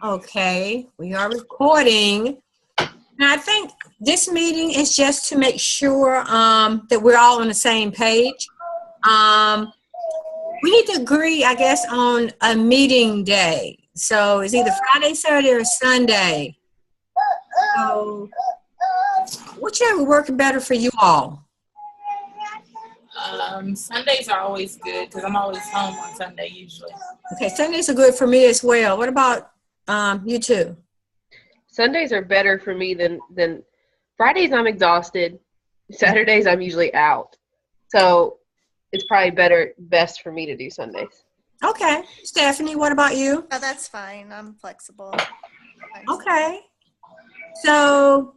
Okay, we are recording. Now, I think this meeting is just to make sure that we're all on the same page. We need to agree, I guess, on a meeting day. So it's either Friday, Saturday, or Sunday. So whichever working better for you all. Sundays are always good because I'm always home on Sunday usually. Okay, Sundays are good for me as well. What about you two? Sundays are better for me than Fridays. I'm exhausted. Saturdays I'm usually out, so it's probably best for me to do Sundays. Okay, Stephanie, what about you? Oh, that's fine. I'm flexible. Okay, so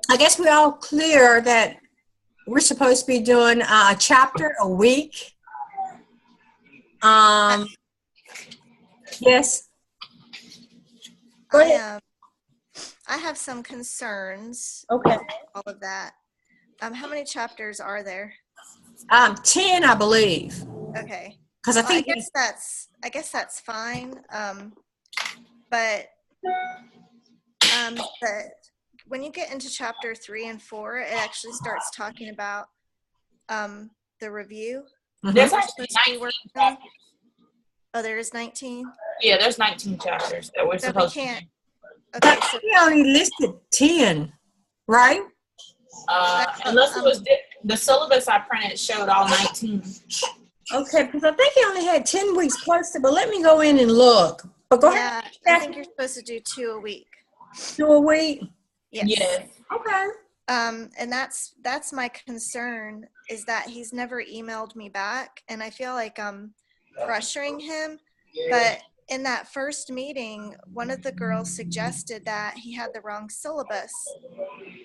I guess we're all clear that we're supposed to be doing a chapter a week. Yes. Go ahead. I have some concerns. Okay. With all of that. How many chapters are there? 10, I believe. Okay. Because I think I guess that's fine. But when you get into chapter 3 and 4, it actually starts talking about the review. Mm-hmm. There's actually 19 chapters. Oh, there is 19? Yeah, there's 19 chapters that we're supposed to do. Okay, so we only listed 10, right? Unless it was the syllabus I printed showed all 19. Okay, because I think he only had 10 weeks posted, but let me go in and look. But go ahead. I think you're supposed to do 2 a week. 2 a week? Yes. Okay. And that's my concern, is that he's never emailed me back, and I feel like I'm pressuring him. But in that first meeting, one of the girls suggested that he had the wrong syllabus,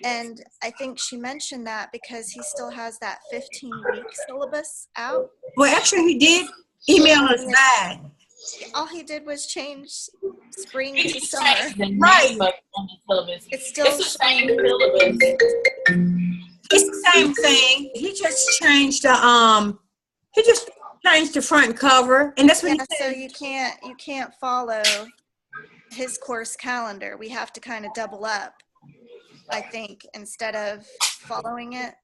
and I think she mentioned that because he still has that 15-week syllabus out. Well, actually, he did email us back. All he did was change spring to summer. Right. It's still the same syllabus. It's the same thing. He just changed the front cover, and that's what he said. So you can't follow his course calendar. We have to kind of double up, I think, instead of following it.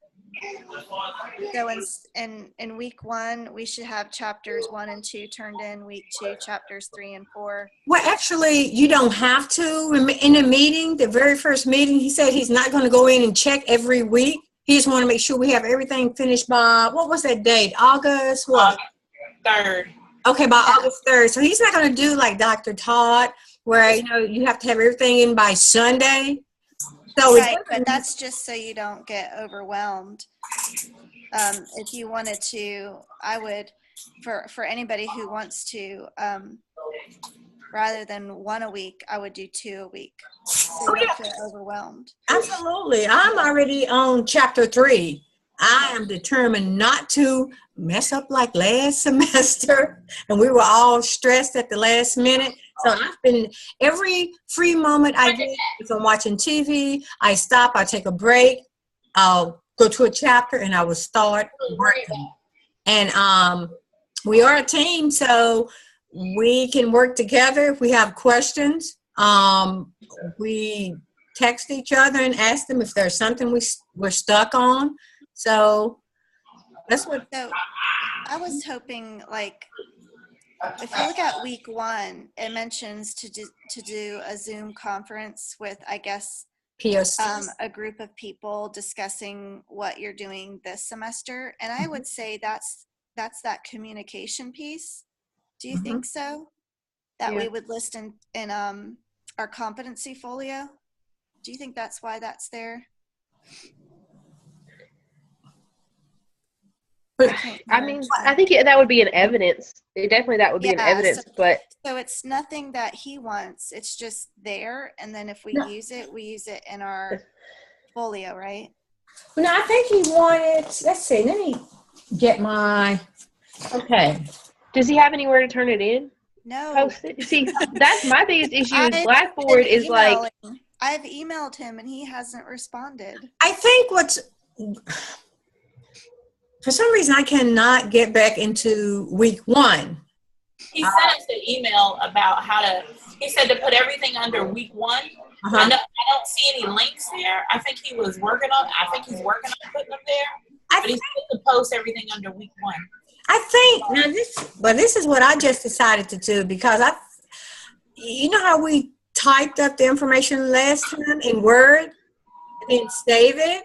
So in week 1, we should have chapters 1 and 2 turned in. Week 2, chapters 3 and 4. Well, actually, you don't have to. In the meeting, the very first meeting, he said he's not going to go in and check every week. He just want to make sure we have everything finished by, what was that date? August what? 3rd. Okay, by August 3rd. So he's not going to do like Dr. Todd, where you have to have everything in by Sunday. So right, but that's just so you don't get overwhelmed. If you wanted to, I would, for anybody who wants to, rather than 1 a week, I would do 2 a week. So you don't feel overwhelmed. Absolutely. I'm already on chapter 3. I am determined not to mess up like last semester, and we were all stressed at the last minute. So I've been, every free moment I get, if I'm watching TV, I stop, I take a break, I'll go to a chapter, and I will start working. And we are a team, so we can work together if we have questions. We text each other and ask them if there's something we're stuck on. So that's what. So I was hoping, like, if you look at week 1, it mentions to do a Zoom conference with, I guess, POC. A group of people discussing what you're doing this semester, and I would say that's that communication piece. Do you think so? That we would list in our competency folio. Do you think that's why that's there? I mean, I think that would be an evidence. That would be an evidence, but. So it's nothing that he wants. It's just there, and then if we use it, we use it in our folio, right? No, I think he wanted, let's see, let me get okay. Does he have anywhere to turn it in? No. Post it? See, that's my biggest issue is Blackboard is like. I've emailed him, and he hasn't responded. I think for some reason, I cannot get back into week 1. He sent us an email about how to. He said to put everything under week 1. Uh-huh. I don't see any links there. I think he's working on putting them there. But he's supposed to post everything under week 1. I think now this is what I just decided to do, because you know how we typed up the information last time in Word and then save it,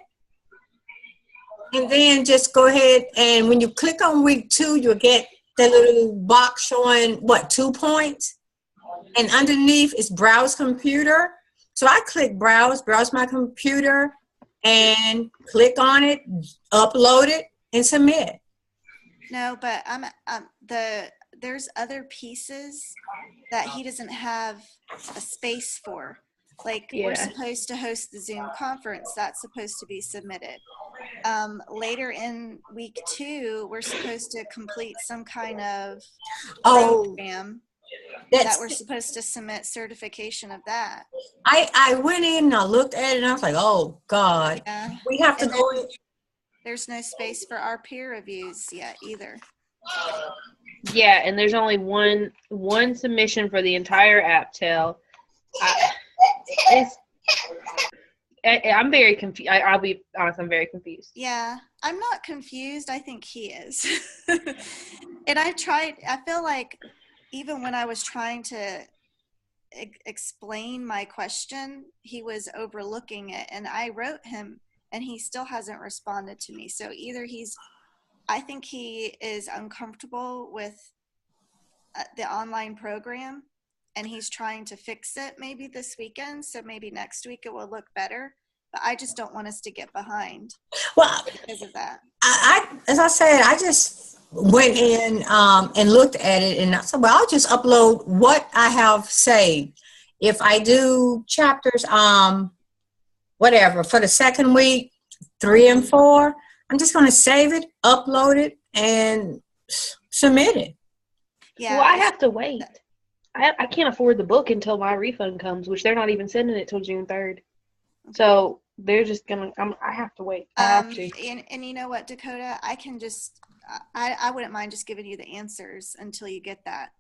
and then just go ahead and when you click on week 2, you'll get the little box showing 2 points, and underneath is browse computer. So I click browse my computer, and click on it, upload it, and submit. No, but there's other pieces that he doesn't have a space for. Like, we're supposed to host the Zoom conference. That's supposed to be submitted. Later in week 2, we're supposed to complete some kind of program that we're supposed to submit certification of that. I went in and I looked at it and I was like, oh God, we have to go in. There's no space for our peer reviews yet either. Yeah, and there's only one submission for the entire AppTel. I'm very confused. I'll be honest, I'm very confused. Yeah, I'm not confused. I think he is. And I feel like even when I was trying to explain my question, he was overlooking it, and I wrote him and he still hasn't responded to me. So either I think he is uncomfortable with the online program and he's trying to fix it maybe this weekend. So maybe next week it will look better, but I just don't want us to get behind because of that. As I said, I just went in and looked at it, and I said, well, I'll just upload what I have saved. If I do chapters, whatever, for the second week, 3 and 4, I'm just going to save it, upload it, and submit it. Yeah. Well, I have to wait. I can't afford the book until my refund comes, which they're not even sending it till June 3rd. So they're just going to, I have to wait. I have to. And you know what, Dakota, I can just, I wouldn't mind just giving you the answers until you get that.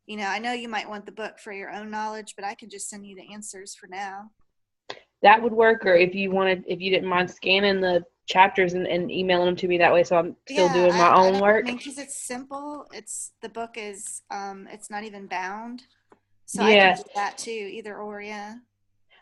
You know, I know you might want the book for your own knowledge, but I can just send you the answers for now. That would work, or if you didn't mind scanning the chapters and emailing them to me that way, so I'm still doing my own work. I mean, because it's simple. The book is, it's not even bound. So Yeah. I can do that too, either or, yeah.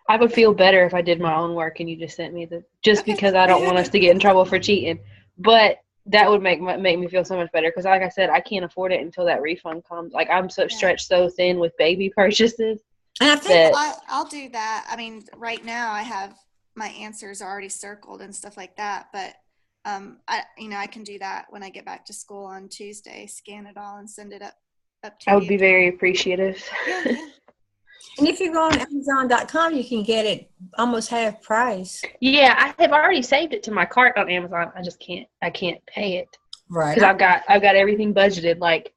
I would feel better if I did my own work and you just sent me because I don't want us to get in trouble for cheating. But that would make me feel so much better, because like I said, I can't afford it until that refund comes. Like, I'm so stretched so thin with baby purchases. And I think I'll do that. I mean, right now I have my answers already circled and stuff like that, but I can do that when I get back to school on Tuesday, scan it all and send it up to you. I would be very appreciative. Yeah. and if you go on Amazon.com, you can get it almost half price. Yeah, I have already saved it to my cart on Amazon. I can't pay it. Right. Because I've got everything budgeted. Like,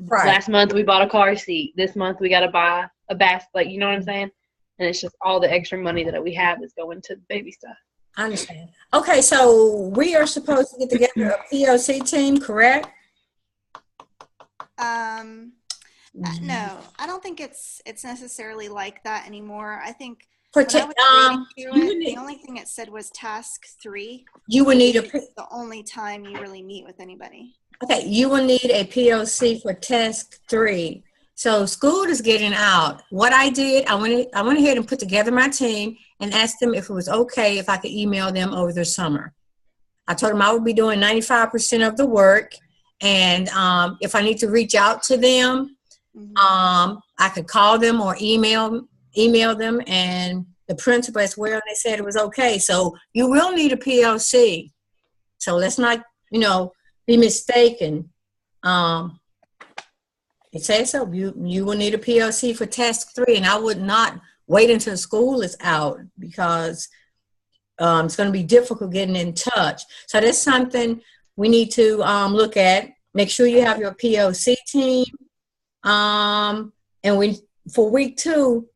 Right. last month we bought a car seat. This month we got to buy a basket. Like, you know what I'm saying? And it's just all the extra money that we have is going to baby stuff. I understand. Okay, so we are supposed to get together a POC team, correct? No, I don't think it's necessarily like that anymore. I think Protect. the only thing it said was task 3. You would need It's the only time you really meet with anybody. Okay, you will need a POC for task 3. So school is getting out. What I did, I went ahead and put together my team and asked them if it was okay if I could email them over the summer. I told them I would be doing 95% of the work, and if I need to reach out to them, I could call them or email them, and the principal as well, and they said it was okay. So you will need a POC. So let's not, be mistaken. It says so. You will need a POC for task 3, and I would not wait until school is out, because it's going to be difficult getting in touch. So that's something we need to look at. Make sure you have your POC team. And for week 2,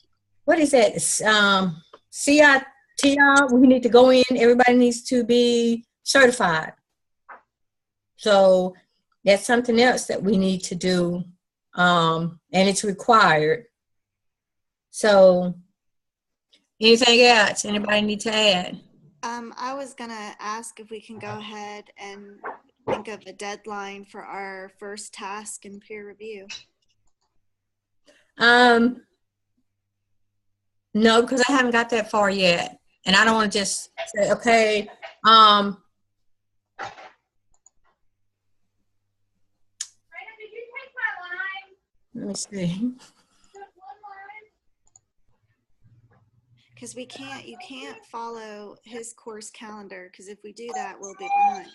what is that? CITR, we need to go in. Everybody needs to be certified. So that's something else that we need to do and it's required. So, anything else? Anybody need to add? I was gonna ask if we can go ahead and think of a deadline for our first task in peer review. No, because I haven't got that far yet, and I don't want to just say, okay, let me see. Because you can't follow his course calendar, because if we do that, we'll be behind.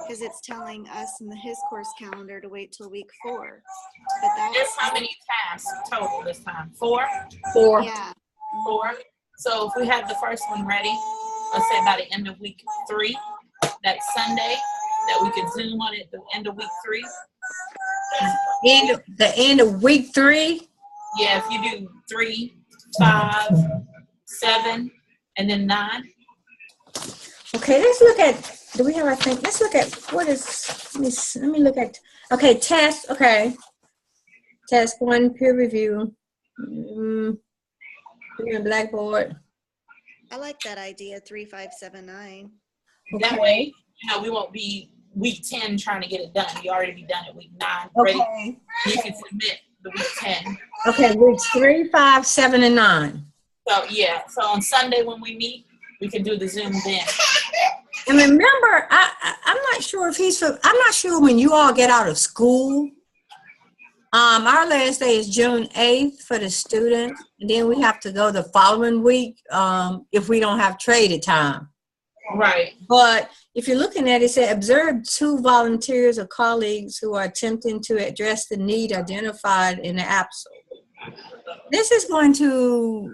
Because it's telling us in his course calendar to wait till week 4. But There's how many tasks total this time? 4? Yeah. 4. So if we have the first one ready, let's say by the end of week 3, that Sunday, that we could Zoom on it at the end of week 3. The end of week 3? Yeah, if you do 3, 5, 7, and then 9. Okay, let's look at, do we have, I think, let's look at, what is, let me look at, okay, test, okay. Task 1, peer review. Blackboard. I like that idea, 3, 5, 7, 9. Okay. That way, we won't be week 10 trying to get it done. You already be done at week 9. Okay. Ready? You can submit the week 10. Okay, weeks 3, 5, 7, and 9. So yeah, so on Sunday when we meet, we can do the Zoom then. And remember, I'm not sure if I'm not sure when you all get out of school. Our last day is June 8th for the students, and then we have to go the following week if we don't have traded time. Right. But if you're looking at it, it said observe 2 volunteers or colleagues who are attempting to address the need identified in the APSO. This is going to...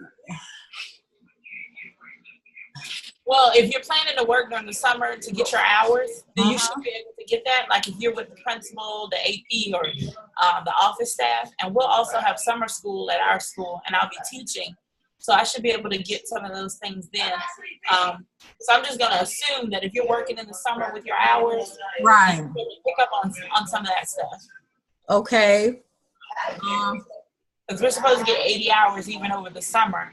Well, if you're planning to work during the summer to get your hours, then you should be able to get that. Like if you're with the principal, the AP, or the office staff, and we'll also have summer school at our school, and I'll be teaching. So I should be able to get some of those things then. So I'm just going to assume that if you're working in the summer with your hours, right, you can pick up on some of that stuff. Okay. Because we're supposed to get 80 hours even over the summer,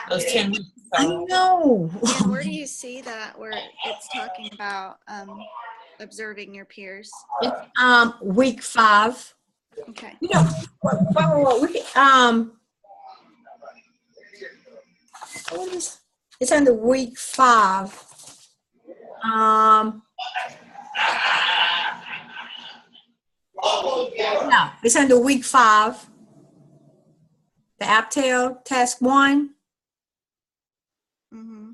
those 10 weeks. So. I know. And where do you see that where it's talking about observing your peers? It's week 5. Okay. You know, it's under week 5. No, it's under week 5. The APTEL task 1. Mm-hmm.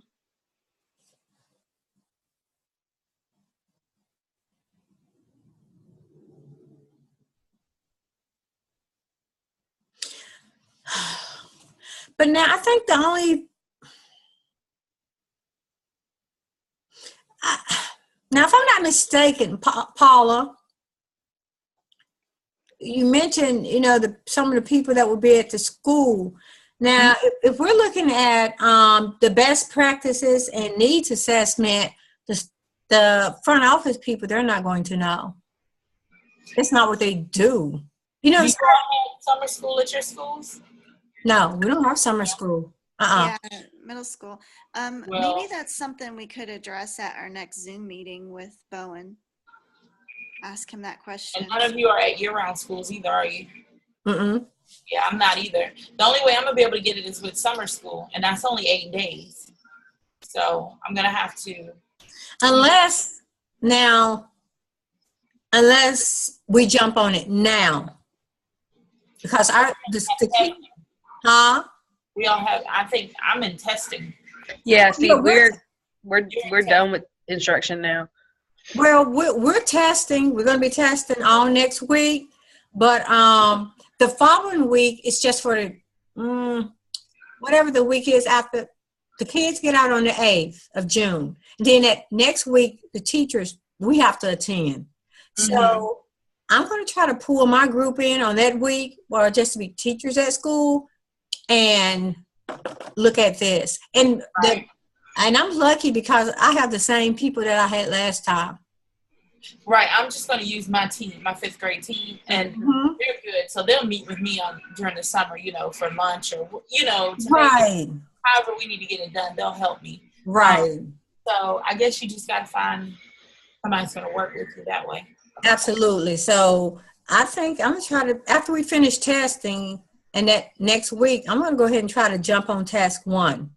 But now I think the only now, if I'm not mistaken, Paula, you mentioned, some of the people that will be at the school. Now, if we're looking at the best practices and needs assessment, the front office people, they're not going to know. That's not what they do. Do you all have summer school at your schools? No, we don't have summer school. Yeah, middle school. Maybe that's something we could address at our next Zoom meeting with Bowen. Ask him that question. And none of you are at year-round schools either, are you? Mm-mm. Yeah, I'm not either. The only way I'm going to be able to get it is with summer school, and that's only 8 days. So I'm going to have to. Unless we jump on it now. Because we all have, I think I'm in testing. Yeah, see, we're done with instruction now. Well, we're testing. We're going to be testing all next week. But the following week, it's just for the, whatever the week is after. The kids get out on the 8th of June. And then that next week, the teachers, we have to attend. Mm-hmm. So I'm going to try to pull my group in on that week, or just to be teachers at school, and look at this. And and I'm lucky because I have the same people that I had last time. Right. I'm just going to use my team, my 5th grade team, and they're good. So they'll meet with me during the summer, for lunch or, to make it, however we need to get it done. They'll help me. Right. So I guess you just got to find somebody that's going to work with you that way. Absolutely. So I think I'm going to try to, after we finish testing and that next week, I'm going to go ahead and try to jump on task 1.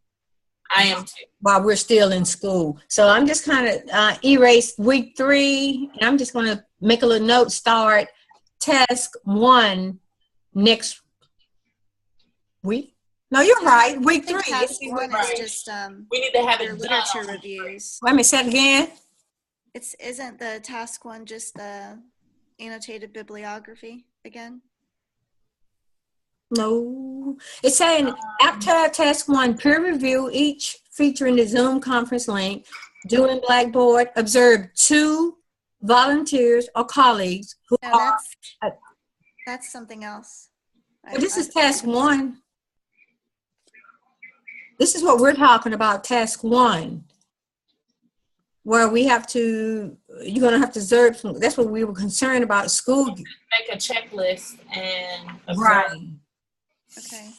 I am too. While we're still in school. So I'm just kind of erase week 3, and I'm just going to make a little note, start task 1 next week. No, you're right. Week 3. Task 1 is just we need to have your literature reviews. Let me say it again. Isn't the task 1 just the annotated bibliography again? No, it's saying after task 1, peer review each featuring the Zoom conference link, do in Blackboard, observe 2 volunteers or colleagues who are. That's something else. Well, this is task 1. This is what we're talking about, task 1, where we have to, you're going to have to observe some, that's what we were concerned about, school. Make a checklist and observe. Right. Okay.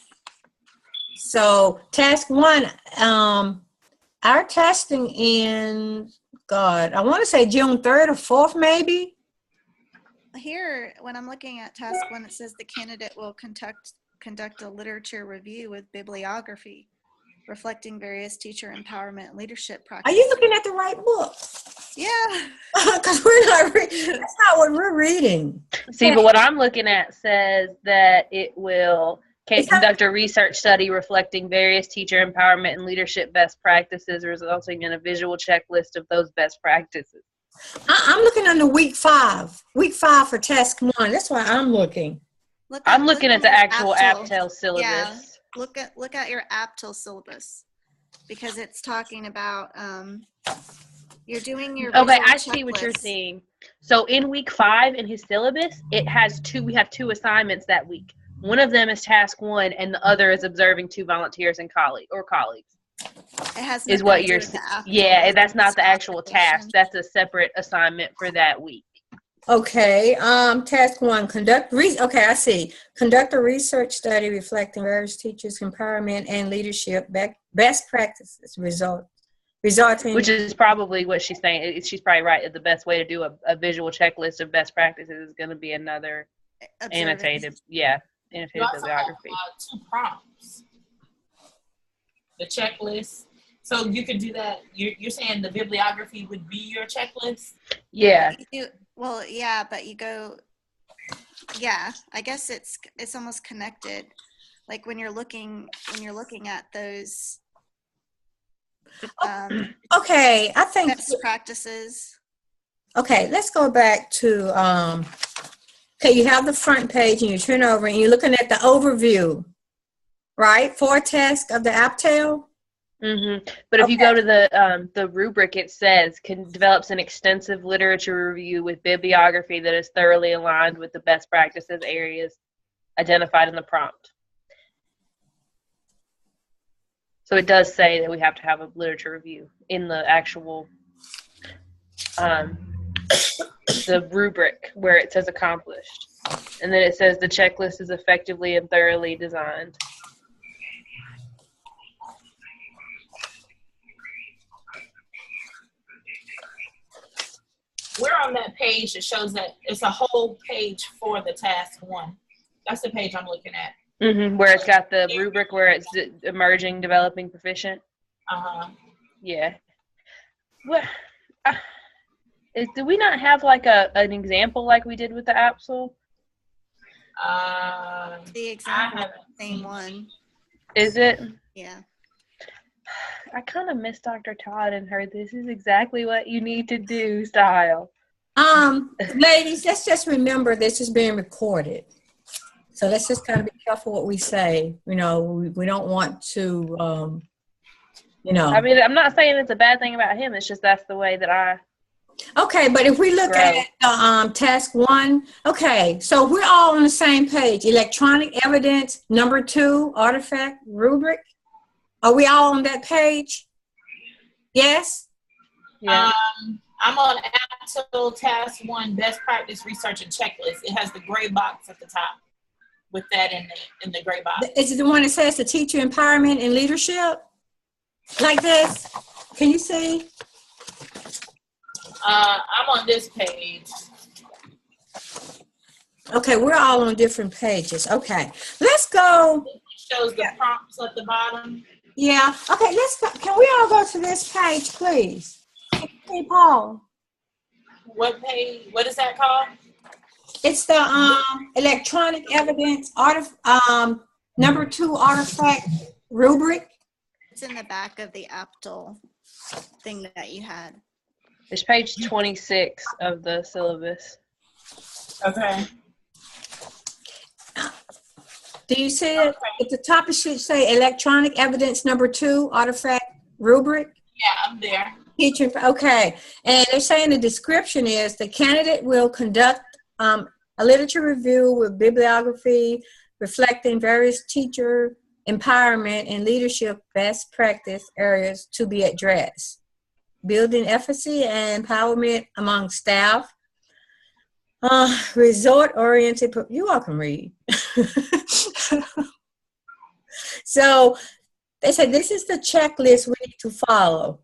So task 1, our testing in, I want to say June 3rd or 4th, maybe. Here, when I'm looking at task 1, it says the candidate will conduct a literature review with bibliography, reflecting various teacher empowerment and leadership practices. Are you looking at the right book? Yeah. Because we're not reading. That's not what we're reading. See, but what I'm looking at says that it will conduct a research study reflecting various teacher empowerment and leadership best practices, resulting in a visual checklist of those best practices. I'm looking under week 5. Week 5 for task 1. That's why I'm looking. I'm looking at the actual APTEL syllabus. Yeah. Look at your APTEL syllabus, because it's talking about you're doing your okay. I checklist. see what you're saying. So in week 5 in his syllabus, it has 2. We have 2 assignments that week. One of them is task 1, and the other is observing 2 volunteers and colleagues. It has is what you're saying. Yeah, that's not the actual task. That's a separate assignment for that week. Okay. Task 1, okay, I see. Conduct a research study reflecting various teachers' empowerment and leadership best practices resulting. Which is probably what she's saying. She's probably right. The best way to do a visual checklist of best practices is going to be another annotated. Yeah. Annotated bibliography. 2 prompts. The checklist. So you could do that. You're saying the bibliography would be your checklist? Yeah. Well, yeah, but you go. Yeah, I guess it's almost connected. Like when you're looking at those. Okay, I think best practices. Okay, let's go back to. Okay, you have the front page and you turn over and you're looking at the overview, right? For task of the APTEL. Mm-hmm. But if you go to the rubric, it says develops an extensive literature review with bibliography that is thoroughly aligned with the best practices areas identified in the prompt. So it does say that we have to have a literature review in the actual the rubric where it says accomplished. And then it says the checklist is effectively and thoroughly designed. We're on that page that shows that it's a whole page for the task 1. That's the page I'm looking at. Mm-hmm, where it's got the rubric where it's emerging, developing, proficient. Uh-huh. Yeah. What? Do we not have like an example like we did with the APSL? The example is the same one. Is it? Yeah. I kind of miss Dr. Todd and her "this is exactly what you need to do" style. Ladies, let's just remember this is being recorded. So let's just kind of be careful what we say. You know, we don't want to, you know. I mean, I'm not saying it's a bad thing about him. It's just that's the way that I. Okay, but if we look at task 1, okay, so we're all on the same page. Electronic evidence, number 2, artifact, rubric. Are we all on that page? Yes? Yeah. I'm on APTO Task 1, Best Practice Research and Checklist. It has the gray box at the top with that in the gray box. Is it the one that says the teacher empowerment and leadership? Like this? Can you see? I'm on this page. Okay, we're all on different pages. Okay, let's go. It shows the prompts at the bottom. Yeah. Okay, let's go. Can we all go to this page, please? Hey, Paul. What page? What is that called? It's the electronic evidence number 2 artifact rubric. It's in the back of the APTL thing that you had. It's page 26 of the syllabus. Okay. Do you see it? At the top it should say electronic evidence number 2 artifact rubric. Yeah, I'm there. Teacher, okay. And they're saying the description is the candidate will conduct a literature review with bibliography reflecting various teacher empowerment and leadership best practice areas to be addressed. Building efficacy and empowerment among staff. Result-oriented, you all can read. So they said this is the checklist we need to follow.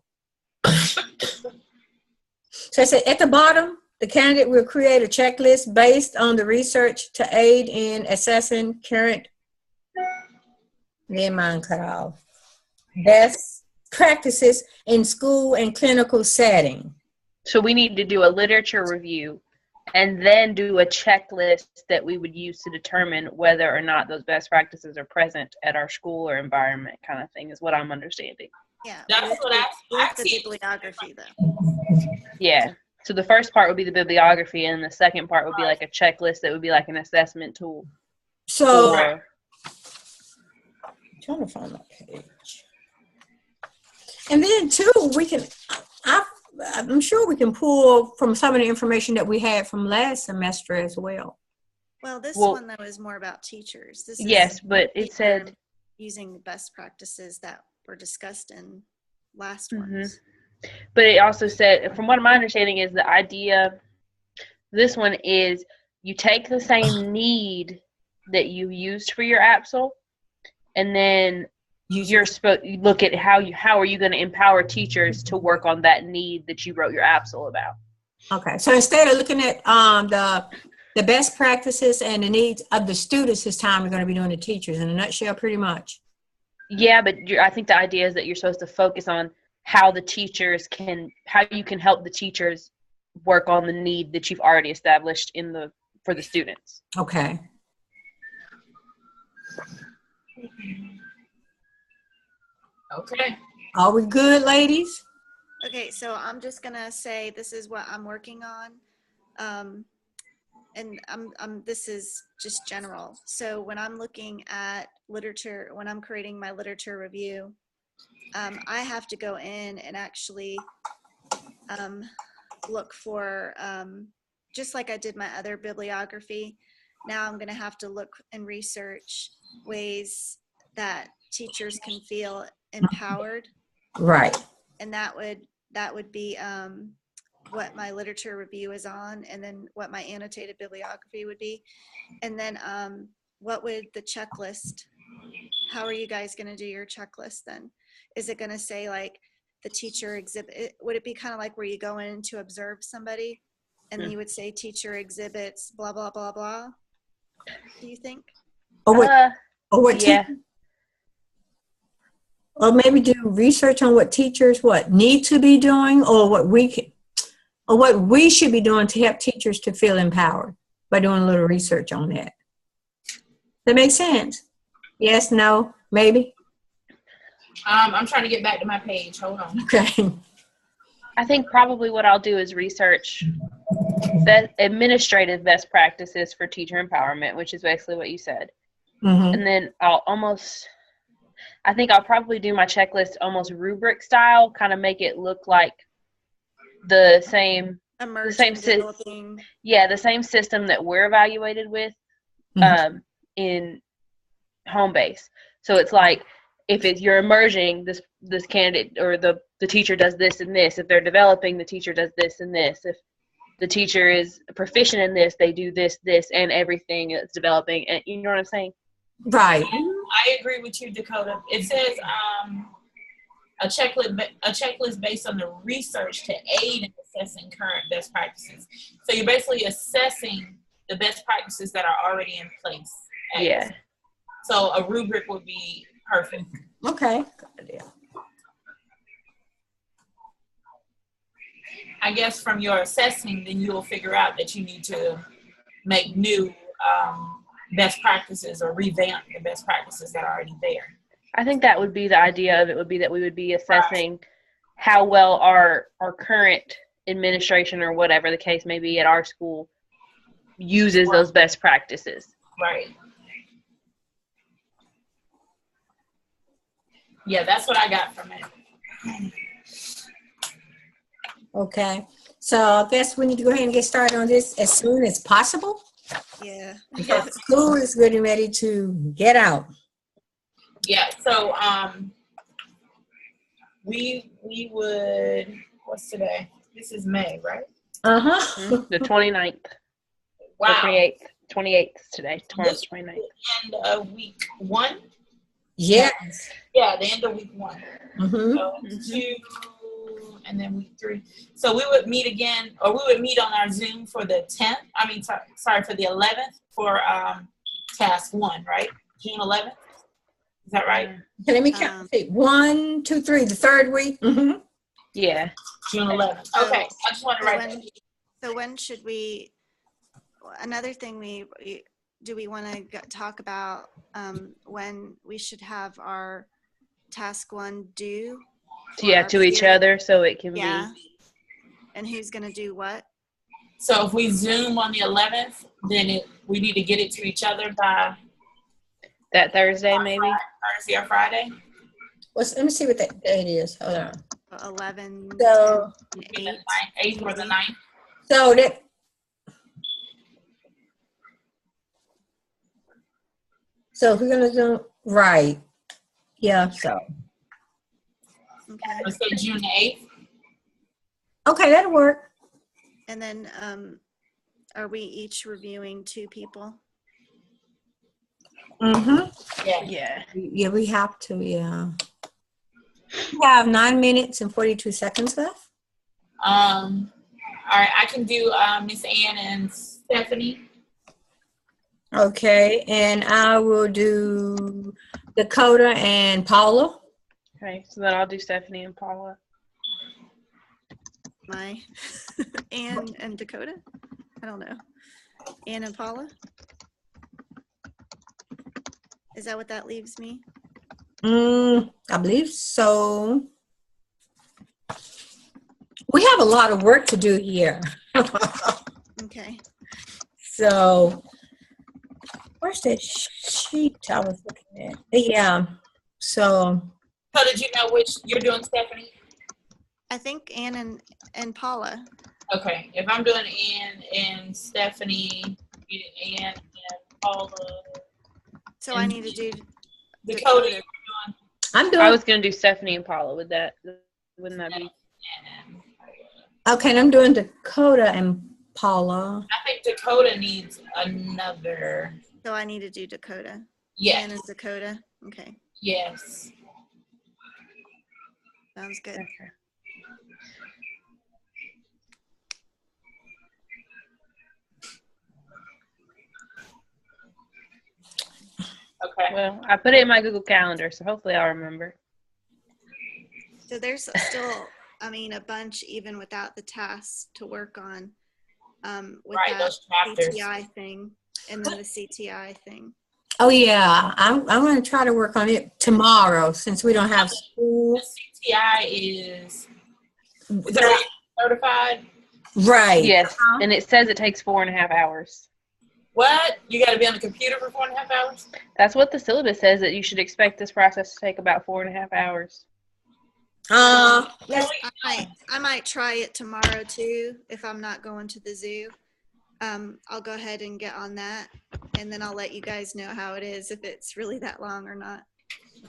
So I said at the bottom, the candidate will create a checklist based on the research to aid in assessing current, then mine cut off, best practices in school and clinical setting. So we need to do a literature review and then do a checklist that we would use to determine whether or not those best practices are present at our school or environment, kind of thing, is what I'm understanding. Yeah. That's what I the see. bibliography though. Yeah. So the first part would be the bibliography, and the second part would be like a checklist that would be like an assessment tool. So, for, I'm trying to find my page. And then too, we can, I'm sure we can pull from some of the information that we had from last semester as well. Well, this Well, one though is more about teachers. This is yes, but it said using the best practices that were discussed in last Mhm. ones. But it also said, from what my understanding is, the idea, this one is you take the same need that you used for your APSL, and then you look at how are you going to empower teachers to work on that need that you wrote your APSL about. Okay, so instead of looking at the best practices and the needs of the students this time, we're going to be doing the teachers in a nutshell, pretty much. Yeah, but I think the idea is that you're supposed to focus on how you can help the teachers work on the need that you've already established for the students. Okay. Okay. Are we good, ladies? Okay, so I'm just gonna say this is what I'm working on, and this is just general. So when I'm looking at literature, when I'm creating my literature review, I have to go in and actually look for, just like I did my other bibliography. Now I'm gonna have to look and research ways that teachers can feel empowered. Right. And that would be what my literature review is on, and then what my annotated bibliography would be. And then what would the checklist, how are you guys going to do your checklist then? Is it going to say like the teacher exhibit, would it be kind of like where you go in to observe somebody and then you would say teacher exhibits blah, blah, blah, blah? Do you think? Or what yeah. Or maybe do research on what teachers need to be doing, or what we should be doing to help teachers to feel empowered by doing a little research on that. That makes sense? Yes, no, maybe? I'm trying to get back to my page. Hold on. Okay. I think probably what I'll do is research administrative best practices for teacher empowerment, which is basically what you said. Mm-hmm. And then I think I'll probably do my checklist almost rubric style, kind of make it look like the same system that we're evaluated with in home base. So it's like if it's you're emerging, this candidate or the teacher does this and this. If they're developing, the teacher does this and this. If the teacher is proficient in this, they do this, and everything that's developing. And you know what I'm saying? Right. I agree with you, Dakota. It says a checklist based on the research to aid in assessing current best practices. So you're basically assessing the best practices that are already in place. Yeah. So a rubric would be perfect. Okay. Good idea. I guess from your assessing, then you'll figure out that you need to make new best practices or revamp the best practices that are already there. I think that would be the idea of it, would be that we would be assessing how well our current administration or whatever the case may be at our school uses those best practices. Right. Yeah, that's what I got from it. Okay. So I guess we need to go ahead and get started on this as soon as possible. Yeah. Because school is getting ready to get out. Yeah, so we would, what's today? This is May, right? Uh-huh. The 29th. Wow. The 28th today. Tomorrow's 29th. End of week 1? Yes. Yeah, the end of week 1. Mm-hmm. So 2, and then week 3. So we would meet again, or we would meet on our Zoom for the 10th. I mean, sorry, for the 11th for task 1, right? June 11th. Is that right? Okay, let me count. 1, 2, 3. The third week. Mm-hmm. Yeah. June 11th. Okay, I just want to write that. So when should we, another thing we want to talk about when we should have our task 1 due? Yeah, to each other so it can be. And who's going to do what? So if we Zoom on the 11th, then we need to get it to each other by that Thursday, maybe? Thursday or Friday. Let me see what that date is. Hold on. 11, So, 10, 8. 8th or the 9th. So that. So if we're gonna do right. Yeah. So. Okay. Let's say June 8th. Okay, that'll work. And then are we each reviewing 2 people? Mm-hmm. Yeah. Yeah. Yeah, we have to. Yeah. We have 9 minutes and 42 seconds left. All right, I can do Miss Ann and Stephanie. Okay, and I will do Dakota and Paula. Okay, so then I'll do Stephanie and Paula. Ann and Dakota? I don't know. Ann and Paula? Is that what that leaves me? I believe so. We have a lot of work to do here. Okay. So, where's that sheet I was looking at? Yeah. So did you know which you're doing, Stephanie? I think Ann and Paula. Okay, if I'm doing Ann and Stephanie, Ann and Paula. Mm-hmm. So I need to do Dakota. I'm doing. I was going to do Stephanie and Paula. Wouldn't that be? Okay, and I'm doing Dakota and Paula. I think Dakota needs another. So I need to do Dakota. Yes. Ann and Dakota. Okay. Yes. Sounds good. Okay. Okay. Well, I put it in my Google Calendar, so hopefully I'll remember. So there's still, a bunch even without the tasks to work on with Right, that those chapters. CTI thing and then the CTI thing. Oh yeah, I'm going to try to work on it tomorrow since we don't have school. The CTI is certified. Right. Yes, and it says it takes 4.5 hours. What? You got to be on the computer for 4.5 hours? That's what the syllabus says, that you should expect this process to take about 4.5 hours. Yes. I might try it tomorrow too if I'm not going to the zoo. I'll go ahead and get on that, and then I'll let you guys know how it is, if it's really that long or not.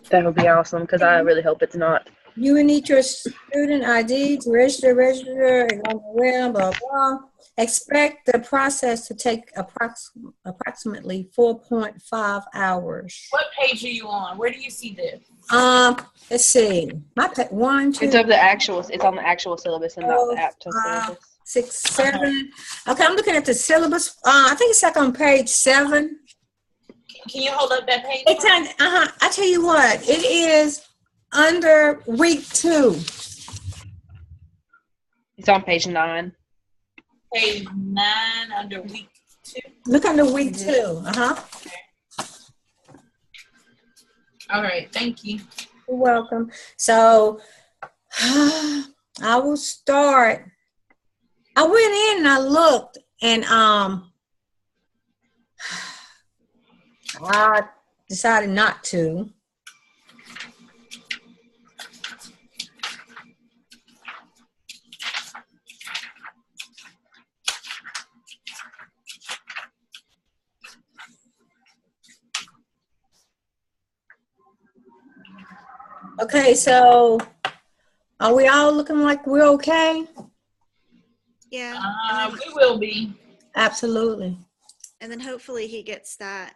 That would be awesome because I really hope it's not. You will need your student ID to register on the web, blah, blah. Expect the process to take approximately 4.5 hours. What page are you on? Where do you see this? Let's see. One, two, It's on the actual syllabus and not the actual 5, syllabus. 6, 7. Okay, I'm looking at the syllabus. I think it's like on page 7. Can you hold up that page? I tell you what, it is under week 2. It's on page 9. Page 9 under week 2. Look under week 2. All right, thank you. You're welcome. So I will start. I went in and I looked and I decided not to. Okay, so are we all looking like we're okay? Yeah. We will be. Absolutely. And then hopefully he gets that,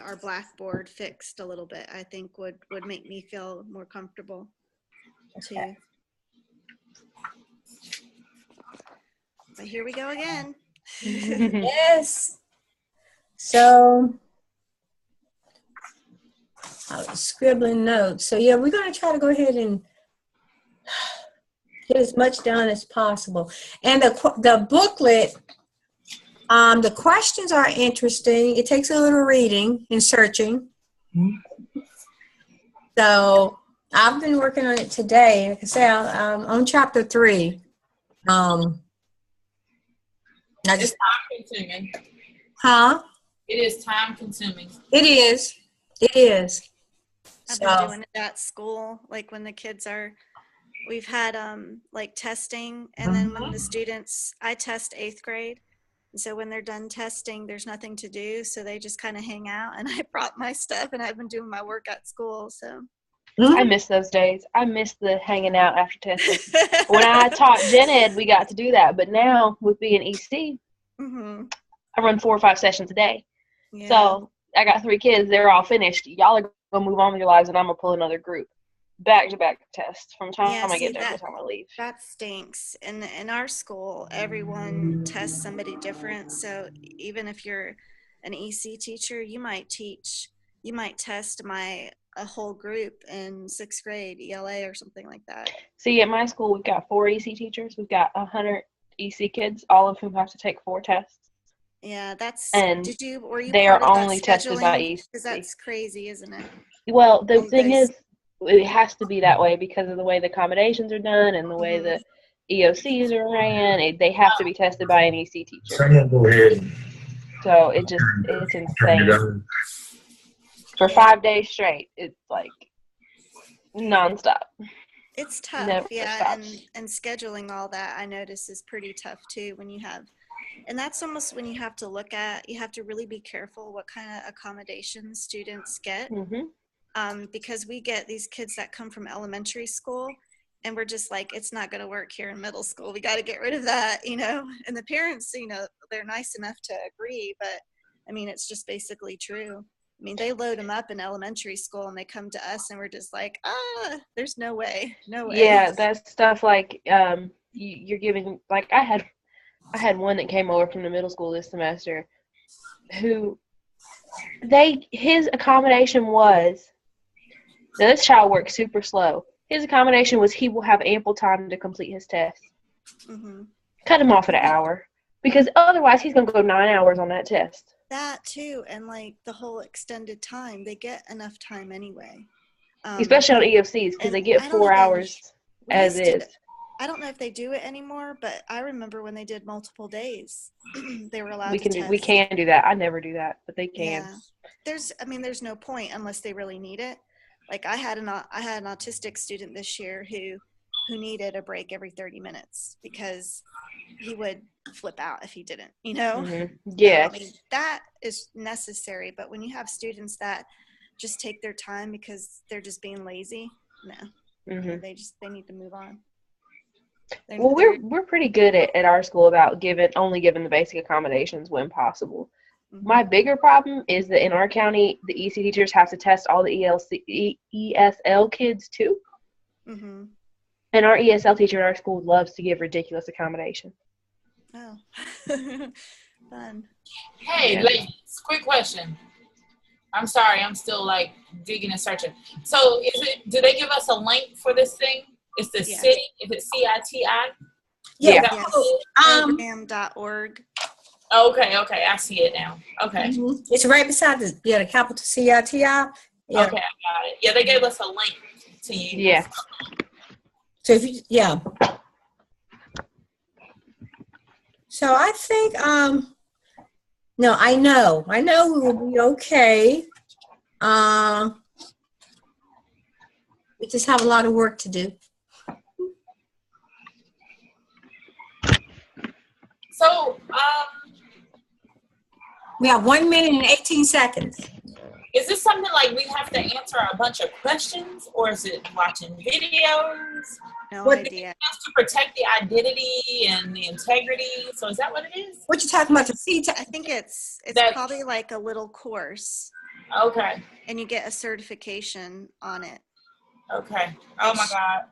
our Blackboard fixed a little bit. I think would make me feel more comfortable too. Okay. But here we go again. Yes. So I was scribbling notes. So yeah, we're going to try to go ahead and get as much done as possible. And the booklet, the questions are interesting. It takes a little reading and searching. So I've been working on it today. Like I say, I'm on chapter 3. It's time consuming. Huh? It is time consuming. It is. It is. I've been doing it at school, like when the kids we've had like testing, and then when the students, I test 8th grade, and so when they're done testing, there's nothing to do, so they just kind of hang out, and I brought my stuff, and I've been doing my work at school, so. I miss those days. I miss the hanging out after testing. When I taught gen ed, we got to do that, but now with being EC, I run 4 or 5 sessions a day. Yeah. So I got 3 kids. They're all finished. Y'all are going to move on with your lives, and I'm going to pull another group. Back-to-back tests from the time I get there to the time I leave. That stinks. In our school, everyone tests somebody different. So even if you're an EC teacher, you might test a whole group in 6th grade, ELA or something like that. See, at my school, we've got 4 EC teachers. We've got 100 EC kids, all of whom have to take 4 tests. Yeah, that's. And were you they are only tested by EC. Because that's crazy, isn't it? Well, the thing is, it has to be that way because of the way the accommodations are done and the way the EOCs are ran. They have to be tested by an EC teacher. Go ahead. So it's insane. For 5 days straight, it's like nonstop. It's tough, Never yeah, stops. and scheduling all that, I notice, is pretty tough too when you have, and that's almost when you have to you have to really be careful what kind of accommodations students get, because we get these kids that come from elementary school, and we're just like, it's not going to work here in middle school. We got to get rid of that, and the parents, they're nice enough to agree, but I mean, it's just basically true. I mean, they load them up in elementary school and they come to us and we're just like, there's no way. Yeah, that's stuff like you're giving, like I had one that came over from the middle school this semester who his accommodation was, now this child works super slow. His accommodation was he will have ample time to complete his test. Cut him off at an hour because otherwise he's going to go 9 hours on that test. That too, and like the whole extended time, they get enough time anyway. Especially on EOCs because they get 4 hours as is. I don't know if they do it anymore, but I remember when they did multiple days, they were allowed we to can do that. I never do that, but they can. Yeah. There's no point unless they really need it. Like I had an autistic student this year who who needed a break every 30 minutes because he would flip out if he didn't, you know? Mhm. So, Yes. I mean, that is necessary, but when you have students that just take their time because they're just being lazy, no, Mhm. they need to move on. Well, we're pretty good at our school about only giving the basic accommodations when possible. Mhm. My bigger problem is that in our county, the EC teachers have to test all the ESL kids too. Mhm. And our ESL teacher at our school loves to give ridiculous accommodations. Oh, fun. Hey, Yeah. ladies, quick question. I'm sorry, I'm still like digging and searching. So do they give us a link for this thing? It's the Yeah. city, is it CITI? Yeah. Yes. Um, Program.org. Okay, I see it now. Okay. Mhm. It's right beside the capital CITI. Yeah. Okay, I got it. Yeah, they gave us a link to use. Yeah. So if you, yeah. So I think, no, I know we will be okay. We just have a lot of work to do. So, We have 1 minute and 18 seconds. is this something like we have to answer a bunch of questions, or is it watching videos? No What- idea. Just to protect the identity and the integrity. So is that what it is? What you talking about? The CITI? I think it's That- probably like a little course, Okay. and you get a certification on it. Okay. Oh my God.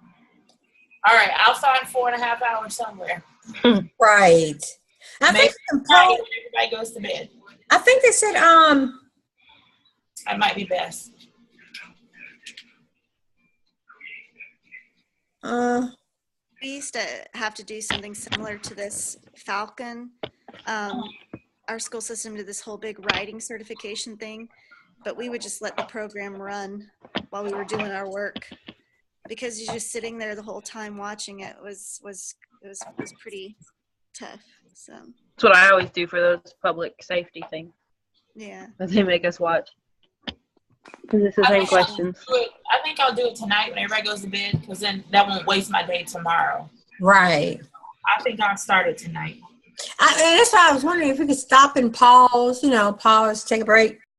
All right. I'll find 4.5 hours somewhere. Right. I Maybe think some Friday polls- when everybody goes to bed. I think they said That might be best. We used to have to do something similar to this Falcon. Our school system did this whole big writing certification thing, but we would just let the program run while we were doing our work because you're just sitting there the whole time watching it was pretty tough. So That's what I always do for those public safety things yeah. that they make us watch. Because it's the same questions. I think I'll do it tonight when everybody goes to bed, because then that won't waste my day tomorrow. right. I think I'll start it tonight. And that's why I was wondering if we could stop and pause, pause, take a break.